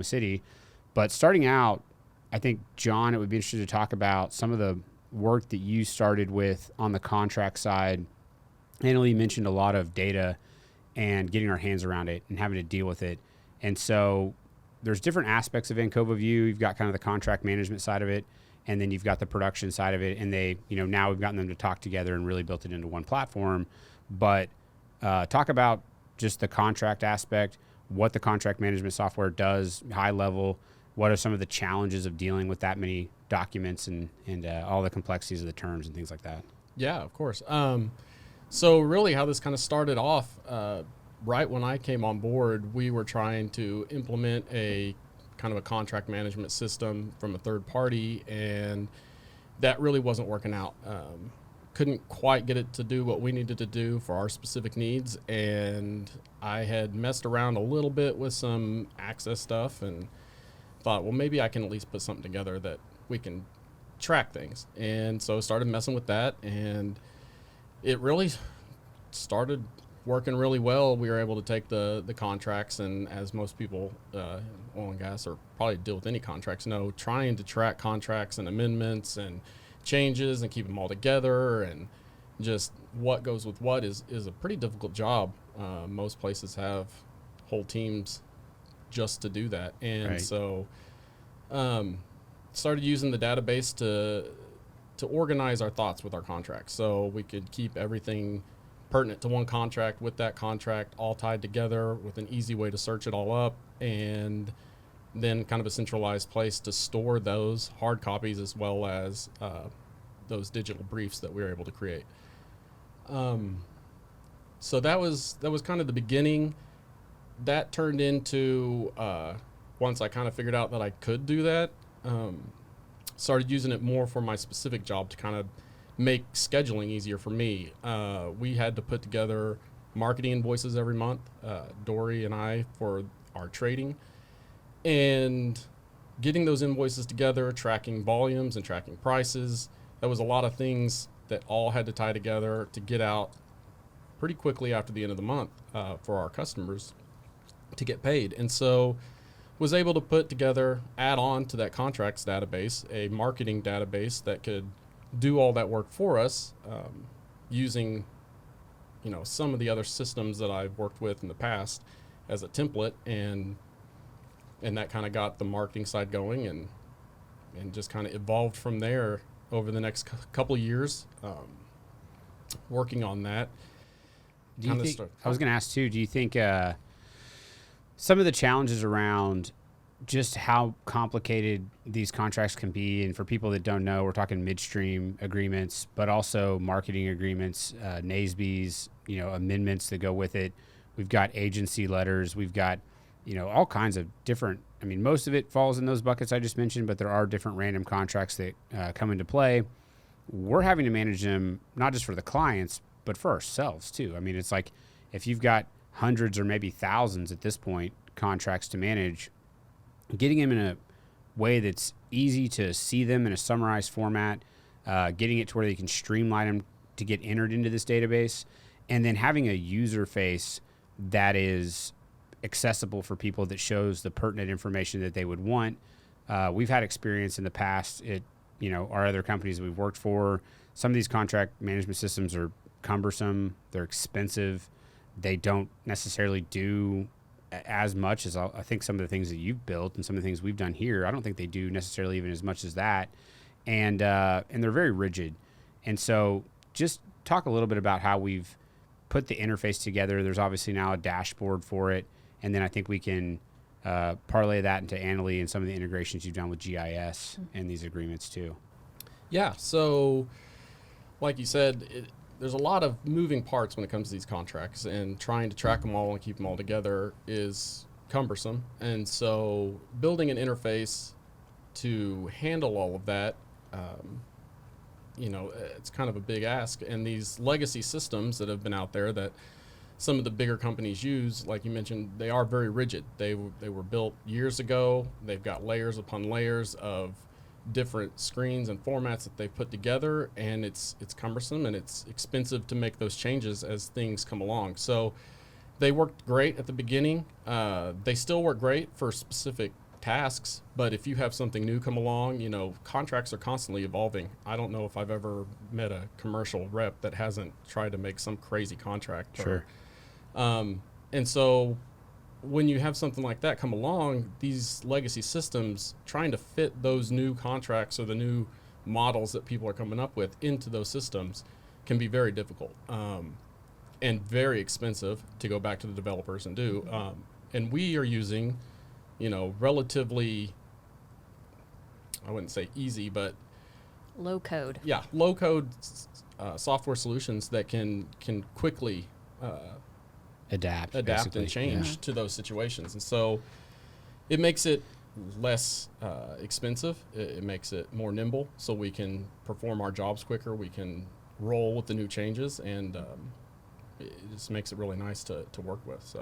Oklahoma City. But starting out, I think, John, it would be interesting to talk about some of the work that you started with on the contract side. Annalie mentioned a lot of data and getting our hands around it and having to deal with it. And so there's different aspects of Ancova View. You've got kind of the contract management side of it, and then you've got the production side of it. And they, now we've gotten them to talk together and really built it into one platform. But talk about just the contract aspect, what the contract management software does, high level. What are some of the challenges of dealing with that many documents and all the complexities of the terms and things like that? Yeah, of course. So really how this kind of started off, right when I came on board, we were trying to implement a kind of a contract management system from a third party, and that really wasn't working out. Couldn't quite get it to do what we needed to do for our specific needs, and I had messed around a little bit with some access stuff and thought, well, maybe I can at least put something together that we can track things. And so I started messing with that, and it really started working really well. We were able to take the contracts, and as most people, oil and gas, or probably deal with any contracts, know, trying to track contracts and amendments and changes and keep them all together and just what goes with what is a pretty difficult job. Most places have whole teams just to do that. And right. So started using the database to organize our thoughts with our contracts, so we could keep everything pertinent to one contract with that contract all tied together with an easy way to search it all up, and then kind of a centralized place to store those hard copies as well as those digital briefs that we were able to create. So that was kind of the beginning. That turned into, once I kind of figured out that I could do that, started using it more for my specific job to kind of make scheduling easier for me. We had to put together marketing invoices every month, Dory and I, for our trading, and getting those invoices together, tracking volumes and tracking prices. That was a lot of things that all had to tie together to get out pretty quickly after the end of the month for our customers to get paid. And so was able to put together, add on to that contracts database, a marketing database that could do all that work for us, using, some of the other systems that I've worked with in the past as a template, and that kind of got the marketing side going, and just kind of evolved from there over the next couple of years, working on that. I was going to ask too, do you think some of the challenges around just how complicated these contracts can be, and for people that don't know, we're talking midstream agreements, but also marketing agreements, NASBs, amendments that go with it. We've got agency letters. We've got, all kinds of different, most of it falls in those buckets I just mentioned, but there are different random contracts that come into play. We're having to manage them not just for the clients, but for ourselves too. It's like if you've got hundreds or maybe thousands at this point contracts to manage, getting them in a way that's easy to see them in a summarized format, getting it to where they can streamline them to get entered into this database, and then having a user face that is accessible for people, that shows the pertinent information that they would want. We've had experience in the past at, our other companies that we've worked for. Some of these contract management systems are cumbersome. They're expensive. They don't necessarily do as much as I think some of the things that you've built and some of the things we've done here. I don't think they do necessarily even as much as that. And they're very rigid. And so just talk a little bit about how we've put the interface together. There's obviously now a dashboard for it. And then I think we can parlay that into Annalie and some of the integrations you've done with GIS and these agreements too. Yeah. So like you said, there's a lot of moving parts when it comes to these contracts, and trying to track them all and keep them all together is cumbersome. And so building an interface to handle all of that, it's kind of a big ask. And these legacy systems that have been out there that some of the bigger companies use, like you mentioned, they are very rigid. They were built years ago. They've got layers upon layers of different screens and formats that they've put together, and it's cumbersome and it's expensive to make those changes as things come along. So they worked great at the beginning. They still work great for specific tasks, but if you have something new come along, you know, contracts are constantly evolving. I don't know if I've ever met a commercial rep that hasn't tried to make some crazy contract. Sure. And so when you have something like that come along, these legacy systems trying to fit those new contracts or the new models that people are coming up with into those systems can be very difficult and very expensive to go back to the developers and do. And we are using, you know, relatively, I wouldn't say easy, but low code. Yeah, low code software solutions that can quickly adapt and change to those situations. And so it makes it less expensive. It makes it more nimble, so we can perform our jobs quicker. We can roll with the new changes, and it just makes it really nice to work with. So